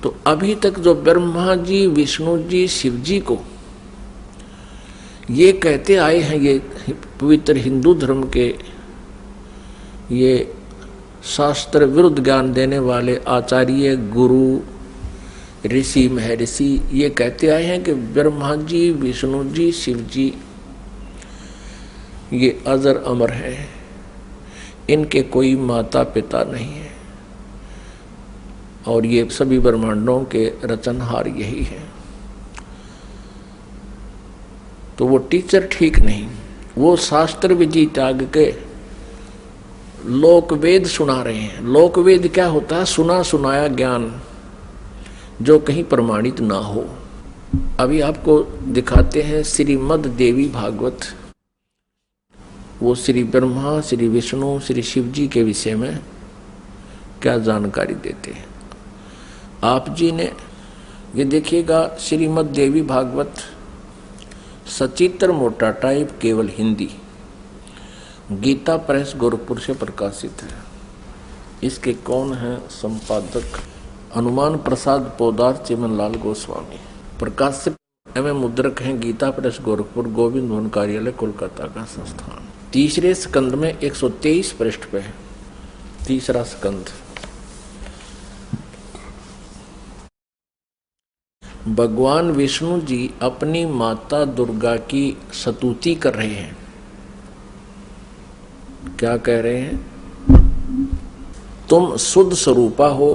तो अभी तक जो ब्रह्मा जी, विष्णु जी, शिव जी को ये कहते आए हैं, ये पवित्र हिंदू धर्म के ये शास्त्र विरुद्ध ज्ञान देने वाले आचार्य, गुरु, ऋषि, महर्षि ये कहते आए हैं कि ब्रह्मा जी, विष्णु जी, शिव जी ये अजर अमर हैं, इनके कोई माता पिता नहीं है और ये सभी ब्रह्मांडों के रचनहार यही है। तो वो टीचर ठीक नहीं, वो शास्त्र विधि त्याग के लोक वेद सुना रहे हैं। लोक वेद क्या होता है? सुना सुनाया ज्ञान जो कहीं प्रमाणित ना हो। अभी आपको दिखाते हैं श्रीमद् देवी भागवत। वो श्री ब्रह्मा, श्री विष्णु, श्री शिव जी के विषय में क्या जानकारी देते हैं। आप जी ने ये देखिएगा, श्रीमद् देवी भागवत सचित्र मोटा टाइप, केवल हिंदी, गीता प्रेस गोरखपुर से प्रकाशित है। इसके कौन है संपादक? हनुमान प्रसाद पोदार, चिमनलाल गोस्वामी। प्रकाशक एवं मुद्रक हैं गीता प्रेस गोरखपुर, गोविंद भवन कार्यालय, कोलकाता का संस्थान। तीसरे स्कंद में 123 पृष्ठ पे है, तीसरा स्कंद। भगवान विष्णु जी अपनी माता दुर्गा की स्तुति कर रहे हैं। क्या कह रहे हैं? तुम शुद्ध स्वरूपा हो,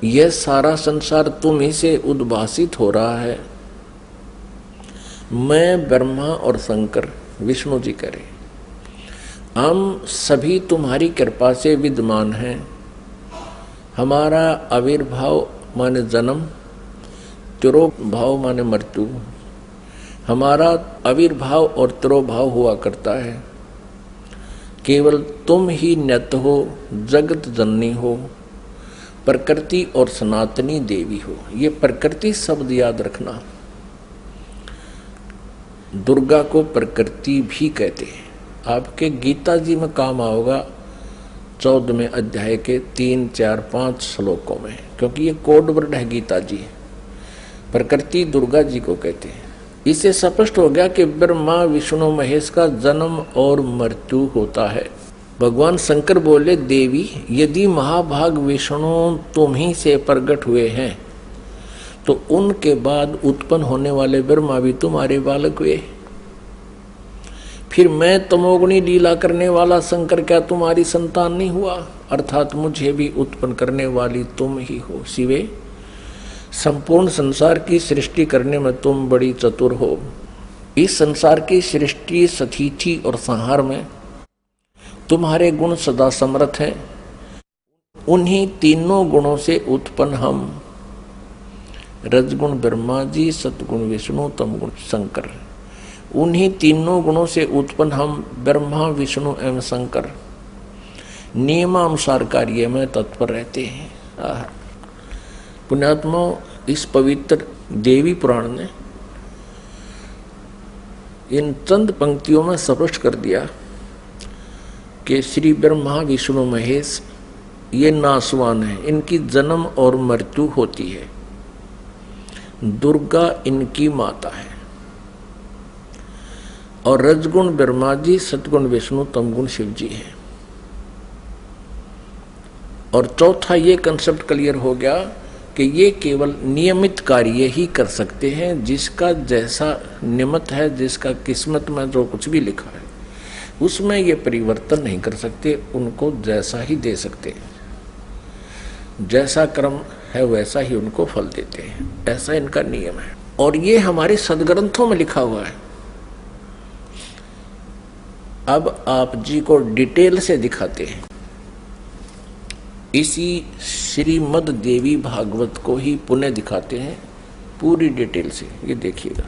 यह सारा संसार तुम ही से उद्भासित हो रहा है। मैं, ब्रह्मा और शंकर, विष्णु जी कह रहे, हम सभी तुम्हारी कृपा से विद्यमान हैं। हमारा आविर्भाव माने जन्म, तिरोभाव माने मृत्यु, हमारा आविर्भाव और तिरोभाव हुआ करता है। केवल तुम ही नित्य हो, जगत जननी हो, प्रकृति और सनातनी देवी हो। ये प्रकृति शब्द याद रखना। दुर्गा को प्रकृति भी कहते हैं। आपके गीता जी में काम आओगा 14वें अध्याय के 3, 4, 5 श्लोकों में, क्योंकि ये कोड वर्ड है गीता जी। प्रकृति दुर्गा जी को कहते हैं। इससे स्पष्ट हो गया कि ब्रह्मा, विष्णु, महेश का जन्म और मृत्यु होता है। भगवान शंकर बोले, देवी यदि महाभाग विष्णु तुम ही से प्रकट हुए हैं तो उनके बाद उत्पन्न होने वाले ब्रह्मा भी तुम्हारे बालक हुए। फिर मैं तमोगुणी लीला करने वाला शंकर क्या तुम्हारी संतान नहीं हुआ? अर्थात मुझे भी उत्पन्न करने वाली तुम ही हो। शिवे, संपूर्ण संसार की सृष्टि करने में तुम बड़ी चतुर हो। इस संसार की सृष्टि, स्थिति और संहार में तुम्हारे गुण सदा समर्थ हैं। उन्हीं तीनों गुणों से उत्पन्न हम, रजगुण ब्रह्मा जी, सतगुण विष्णु, तमगुण शंकर, उन्हीं तीनों गुणों से उत्पन्न हम ब्रह्मा, विष्णु एवं शंकर नियमानुसार कार्य में तत्पर रहते हैं। पुण्यात्मा, इस पवित्र देवी पुराण ने इन चंद पंक्तियों में स्पष्ट कर दिया कि श्री ब्रह्मा, विष्णु, महेश ये नासवान है, इनकी जन्म और मृत्यु होती है। दुर्गा इनकी माता है और रजगुण ब्रह्मा जी, सतगुण विष्णु, तमगुण शिव जी है। और चौथा ये कंसेप्ट क्लियर हो गया कि ये केवल नियमित कार्य ही कर सकते हैं। जिसका जैसा नियमित है, जिसका किस्मत में जो कुछ भी लिखा है उसमें ये परिवर्तन नहीं कर सकते, उनको जैसा ही दे सकते हैं। जैसा कर्म है वैसा ही उनको फल देते हैं, ऐसा इनका नियम है। और ये हमारे सदग्रंथों में लिखा हुआ है। अब आप जी को डिटेल से दिखाते हैं। इसी श्रीमद् देवी भागवत को ही पुनः दिखाते हैं पूरी डिटेल से। ये देखिएगा,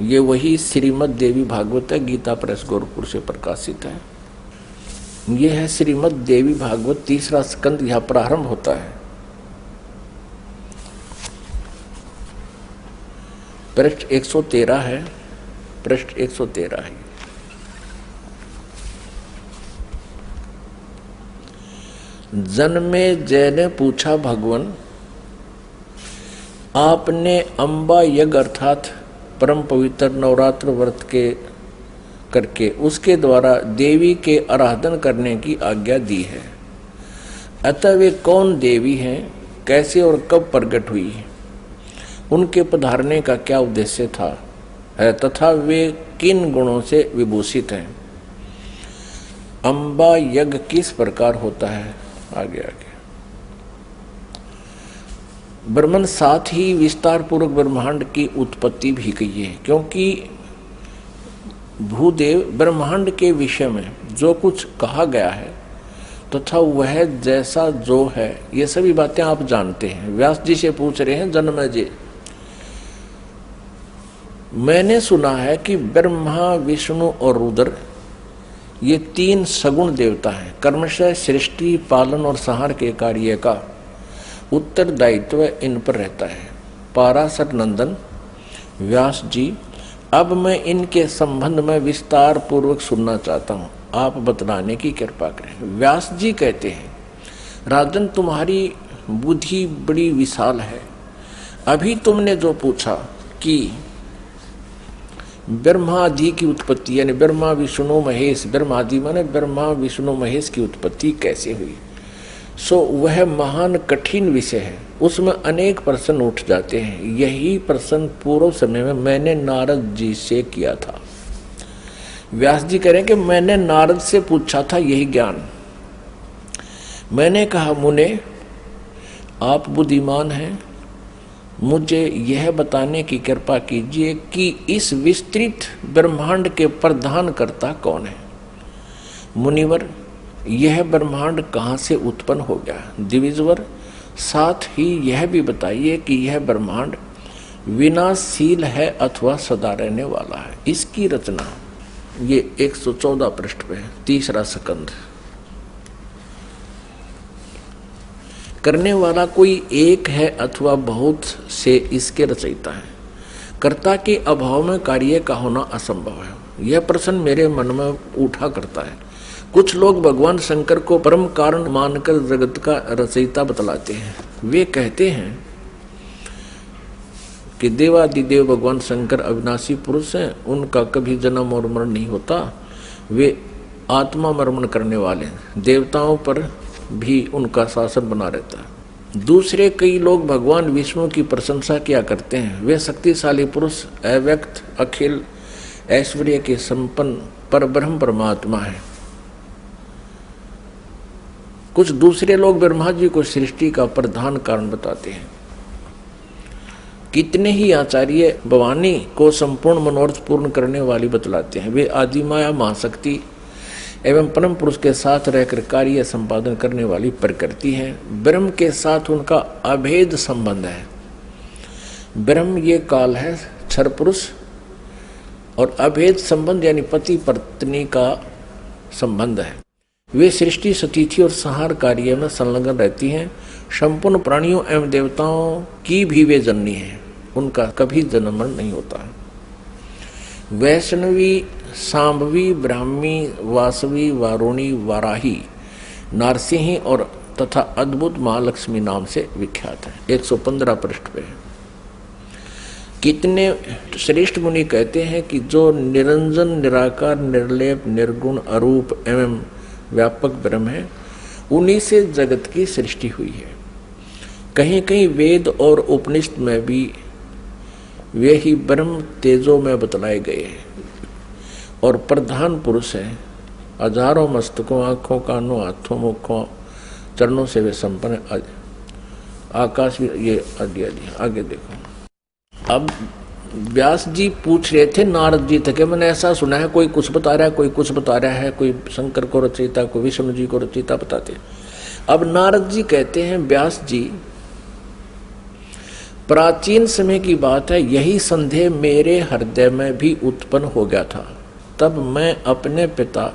ये वही श्रीमद् देवी भागवत है, गीता प्रेस गोरखपुर से प्रकाशित है। ये है श्रीमद् देवी भागवत, तीसरा स्कंद यहां प्रारंभ होता है। पृष्ठ 113 है, पृष्ठ 113 है। जन्मेजय ने पूछा, भगवान आपने अम्बा यज्ञ अर्थात परम पवित्र नवरात्र व्रत के करके उसके द्वारा देवी के आराधन करने की आज्ञा दी है, अतः वे कौन देवी हैं, कैसे और कब प्रकट हुई, उनके पधारने का क्या उद्देश्य था है तथा वे किन गुणों से विभूषित हैं। अम्बा यज्ञ किस प्रकार होता है। आगे आगे ब्रह्मन साथ ही विस्तार पूर्वक ब्रह्मांड की उत्पत्ति भी कही है, क्योंकि भूदेव ब्रह्मांड के विषय में जो कुछ कहा गया है तथा वह जैसा जो है, ये सभी बातें आप जानते हैं। व्यास जी से पूछ रहे हैं, जन्मेजय मैंने सुना है कि ब्रह्मा विष्णु और रुद्र ये तीन सगुण देवता हैं। कर्मशः सृष्टि पालन और संहार के कार्य का उत्तरदायित्व इन पर रहता है। पाराशर नंदन व्यास जी, अब मैं इनके संबंध में विस्तार पूर्वक सुनना चाहता हूँ, आप बतलाने की कृपा करें। व्यास जी कहते हैं, राजन तुम्हारी बुद्धि बड़ी विशाल है। अभी तुमने जो पूछा कि ब्रह्मादि की उत्पत्ति यानी ब्रह्मा विष्णु महेश, ब्रह्मादि माने ब्रह्मा विष्णु महेश की उत्पत्ति कैसे हुई, सो वह महान कठिन विषय है, उसमें अनेक प्रश्न उठ जाते हैं। यही प्रश्न पूर्व समय में मैंने नारद जी से किया था। व्यास जी कह रहे हैं कि मैंने नारद से पूछा था यही ज्ञान। मैंने कहा, मुने आप बुद्धिमान हैं, मुझे यह बताने की कृपा कीजिए कि इस विस्तृत ब्रह्मांड के प्रधान कर्ता कौन है। मुनिवर, यह ब्रह्मांड कहाँ से उत्पन्न हो गया। द्विजवर, साथ ही यह भी बताइए कि यह ब्रह्मांड विनाशशील है अथवा सदा रहने वाला है। इसकी रचना ये 114 पृष्ठ पे है, तीसरा स्कंध। करने वाला कोई एक है अथवा बहुत से इसके रचयिता है। कर्ता के अभाव में कार्य का होना असंभव है। यह प्रश्न मेरे मन में उठा करता है। कुछ लोग भगवान शंकर को परम कारण मानकर जगत का रचयिता बतलाते हैं। वे कहते हैं कि देवादिदेव भगवान शंकर अविनाशी पुरुष हैं, उनका कभी जन्म और मरण नहीं होता, वे आत्मा मर्मण करने वाले हैं, देवताओं पर भी उनका शासन बना रहता है। दूसरे कई लोग भगवान विष्णु की प्रशंसा किया करते हैं, वे शक्तिशाली पुरुष, अव्यक्त, अखिल ऐश्वर्य के संपन्न परब्रह्म परमात्मा है। कुछ दूसरे लोग ब्रह्मा जी को सृष्टि का प्रधान कारण बताते हैं। कितने ही आचार्य भवानी को संपूर्ण मनोरथ पूर्ण करने वाली बतलाते हैं। वे आदिमाया महाशक्ति एवं परम पुरुष के साथ रहकर कार्य संपादन करने वाली प्रकृति है। ब्रह्म के साथ उनका अभेद संबंध है। ब्रह्म ये काल है, क्षर पुरुष, और अभेद संबंध यानी पति पत्नी का संबंध है। वे सृष्टि स्थिति और संहार कार्य में संलग्न रहती हैं। संपूर्ण प्राणियों एवं देवताओं की भी वे जननी है, उनका कभी जन्म मरण नहीं होता। वैष्णवी, सांभवी, ब्राह्मी, वासवी, वारुणी, वाराही, नारसिंही और तथा अद्भुत महालक्ष्मी नाम से विख्यात है। 115 पृष्ठ पे। कितने श्रेष्ठ मुनि कहते हैं कि जो निरंजन, निराकार, निर्लेप, निर्गुण, अरूप एवं व्यापक ब्रह्म है, उन्हीं से जगत की सृष्टि हुई है। कहीं कहीं वेद और उपनिषद में भी वे ही ब्रह्म तेजो में बतलाए गए हैं और प्रधान पुरुष है। हजारों मस्तकों, आंखों, कानों, हाथों, मुखों, चरणों से वे संपन्न आकाश भी ये आगे देखो। अब व्यास जी पूछ रहे थे नारद जी तक, मैंने ऐसा सुना है कोई कुछ बता रहा है, कोई कुछ बता रहा है, कोई शंकर को रचयिता, कोई विष्णु जी को रचयिता बताते। अब नारद जी कहते हैं, व्यास जी प्राचीन समय की बात है, यही संदेह मेरे हृदय में भी उत्पन्न हो गया था। तब मैं अपने पिता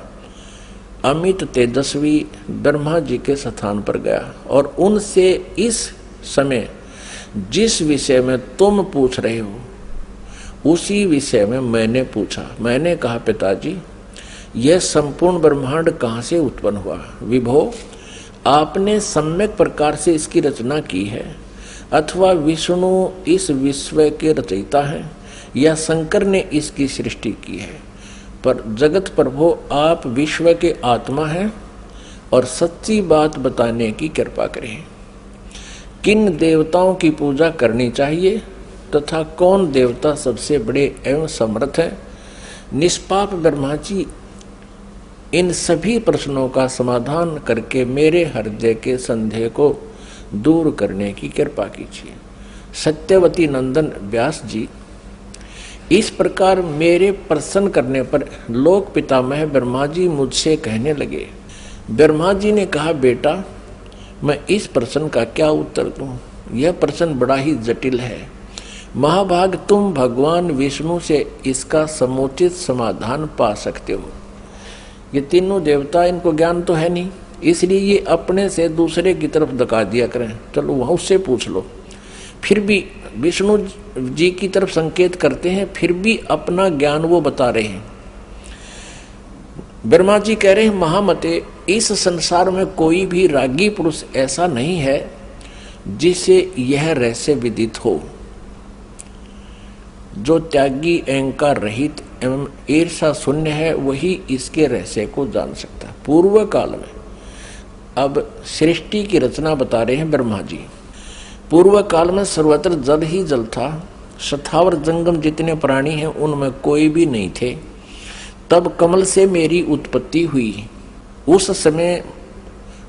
अमित तेजस्वी ब्रह्मा जी के स्थान पर गया और उनसे इस समय जिस विषय में तुम पूछ रहे हो उसी विषय में मैंने पूछा। मैंने कहा, पिताजी यह संपूर्ण ब्रह्मांड कहाँ से उत्पन्न हुआ। विभो, आपने सम्यक प्रकार से इसकी रचना की है, अथवा विष्णु इस विश्व के रचयिता हैं, या शंकर ने इसकी सृष्टि की है। पर जगत प्रभु आप विश्व के आत्मा हैं और सच्ची बात बताने की कृपा करें। किन देवताओं की पूजा करनी चाहिए तथा कौन देवता सबसे बड़े एवं समर्थ है? निष्पाप ब्रह्मा जी, इन सभी प्रश्नों का समाधान करके मेरे हृदय के संदेह को दूर करने की कृपा कीजिए। सत्यवती नंदन व्यास जी, इस प्रकार मेरे प्रश्न करने पर लोक पितामह ब्रह्मा जी मुझसे कहने लगे। ब्रह्मा जी ने कहा, बेटा मैं इस प्रश्न का क्या उत्तर दूं? यह प्रश्न बड़ा ही जटिल है। महाभाग, तुम भगवान विष्णु से इसका समुचित समाधान पा सकते हो। ये तीनों देवता, इनको ज्ञान तो है नहीं, इसलिए ये अपने से दूसरे की तरफ धका दिया करें। चलो वहाँ उससे पूछ लो। फिर भी विष्णु जी की तरफ संकेत करते हैं, फिर भी अपना ज्ञान वो बता रहे हैं। ब्रह्मा जी कह रहे हैं, महामते, इस संसार में कोई भी रागी पुरुष ऐसा नहीं है जिसे यह रहस्य विदित हो। जो त्यागी, अहंकार रहित एवं ईर्षा शून्य है, वही इसके रहस्य को जान सकता है। पूर्व काल में, अब सृष्टि की रचना बता रहे हैं ब्रह्मा जी। पूर्व काल में सर्वत्र जल ही जल था। स्थावर जंगम जितने प्राणी हैं उनमें कोई भी नहीं थे। तब कमल से मेरी उत्पत्ति हुई। उस समय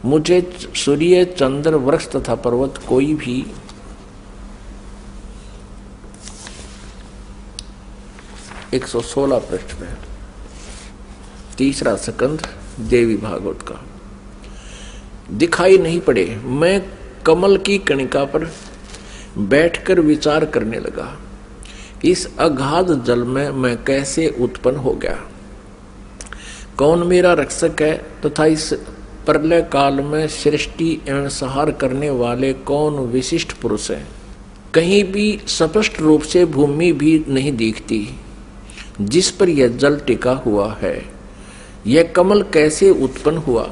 मुझे सूर्य, चंद्र, वृक्ष तथा पर्वत कोई भी 116 पृष्ठ में, तीसरा स्कंध देवी भागवत का, दिखाई नहीं पड़े। मैं कमल की कणिका पर बैठकर विचार करने लगा, इस अगाध जल में मैं कैसे उत्पन्न हो गया, कौन मेरा रक्षक है तथा इस प्रलय काल में सृष्टि एवं संहार करने वाले कौन विशिष्ट पुरुष हैं। कहीं भी स्पष्ट रूप से भूमि भी नहीं दिखती जिस पर यह जल टिका हुआ है। यह कमल कैसे उत्पन्न हुआ,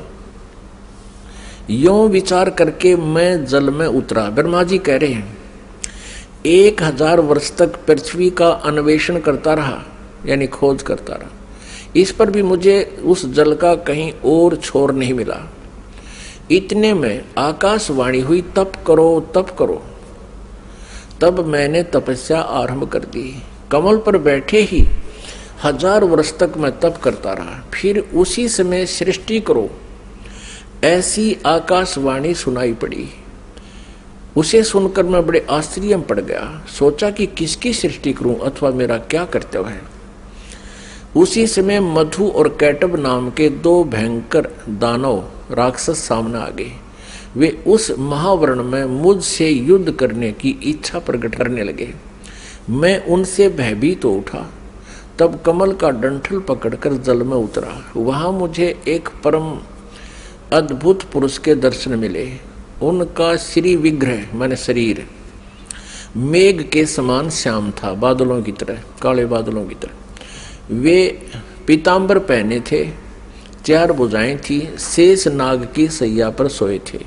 यों विचार करके मैं जल में उतरा। ब्रह्मा जी कह रहे हैं, 1000 वर्ष तक पृथ्वी का अन्वेषण करता रहा, यानी खोज करता रहा। इस पर भी मुझे उस जल का कहीं और छोर नहीं मिला। इतने में आकाशवाणी हुई, तप करो तप करो। तब मैंने तपस्या आरंभ कर दी। कमल पर बैठे ही 1000 वर्ष तक मैं तप करता रहा। फिर उसी समय सृष्टि करो, ऐसी आकाशवाणी सुनाई पड़ी। उसे सुनकर मैं बड़े आश्चर्य में पड़ गया। सोचा कि किसकी सृष्टि करूं अथवा मेरा क्या कर्तव्य है। उसी समय मधु और कैटब नाम के 2 भयंकर दानव राक्षस सामने आ गए। वे उस महावर्ण में मुझसे युद्ध करने की इच्छा प्रकट करने लगे। मैं उनसे भयभीत हो उठा। तब कमल का डंठल पकड़कर जल में उतरा। वहां मुझे एक परम अद्भुत पुरुष के दर्शन मिले। उनका श्री विग्रह माने शरीर मेघ के समान श्याम था, बादलों की तरह, काले बादलों की तरह। वे पीतांबर पहने थे, 4 भुजाएं थी, शेष नाग की सैया पर सोए थे।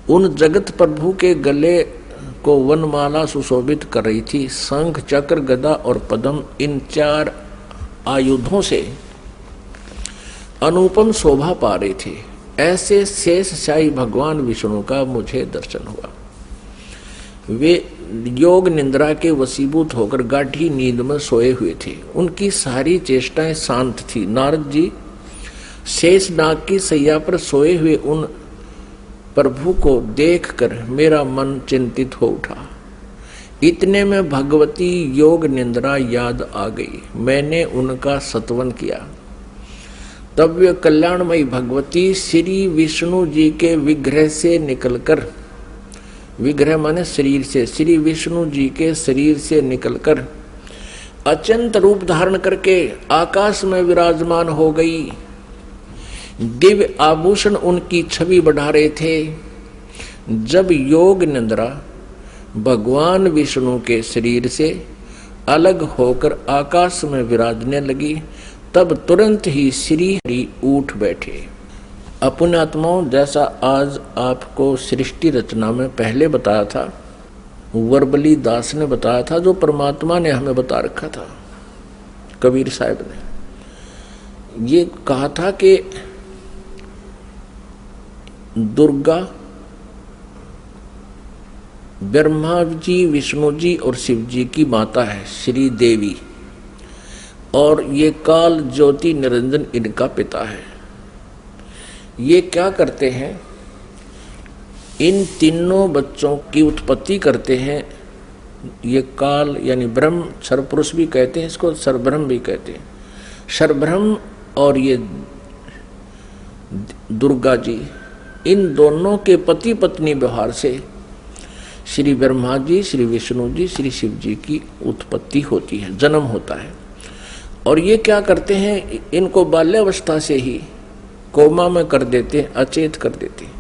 उन जगत प्रभु के गले को वनमाला सुशोभित कर रही थी। शंख, चक्र, गदा और पद्म, इन 4 आयुधों से अनुपम शोभा पा रहे थे। ऐसे शेष शाही भगवान विष्णु का मुझे दर्शन हुआ। वे योग निंद्रा के वशीभूत होकर गाढ़ी नींद में सोए हुए थे। उनकी सारी चेष्टाएं शांत थी। नारद जी शेष नाग की सैया पर सोए हुए उन प्रभु को देखकर मेरा मन चिंतित हो उठा। इतने में भगवती योग निंद्रा याद आ गई। मैंने उनका सत्वन किया। तब वे कल्याणमयी भगवती श्री विष्णु जी के विग्रह से निकलकर, विग्रह माने शरीर से, श्री विष्णु जी के शरीर से निकलकर अत्यंत रूप धारण करके आकाश में विराजमान हो गई। दिव्य आभूषण उनकी छवि बढ़ा रहे थे। जब योग निंद्रा भगवान विष्णु के शरीर से अलग होकर आकाश में विराजने लगी, तब तुरंत ही श्री हरि उठ बैठे। अपने आत्माओं, जैसा आज आपको सृष्टि रचना में पहले बताया था, वर्बली दास ने बताया था, जो परमात्मा ने हमें बता रखा था, कबीर साहब ने ये कहा था कि दुर्गा, ब्रह्मा जी, विष्णु जी और शिव जी की माता है श्री देवी, और ये काल ज्योति निरंजन इनका पिता है। ये क्या करते हैं, इन तीनों बच्चों की उत्पत्ति करते हैं। ये काल यानी ब्रह्म, सर्वपुरुष भी कहते हैं इसको, सर्वब्रह्म भी कहते हैं। सर्वब्रह्म और ये दुर्गा जी, इन दोनों के पति पत्नी व्यवहार से श्री ब्रह्मा जी, श्री विष्णु जी, श्री शिव जी की उत्पत्ति होती है, जन्म होता है। और ये क्या करते हैं, इनको बाल्यावस्था से ही कोमा में कर देते हैं, अचेत कर देते हैं।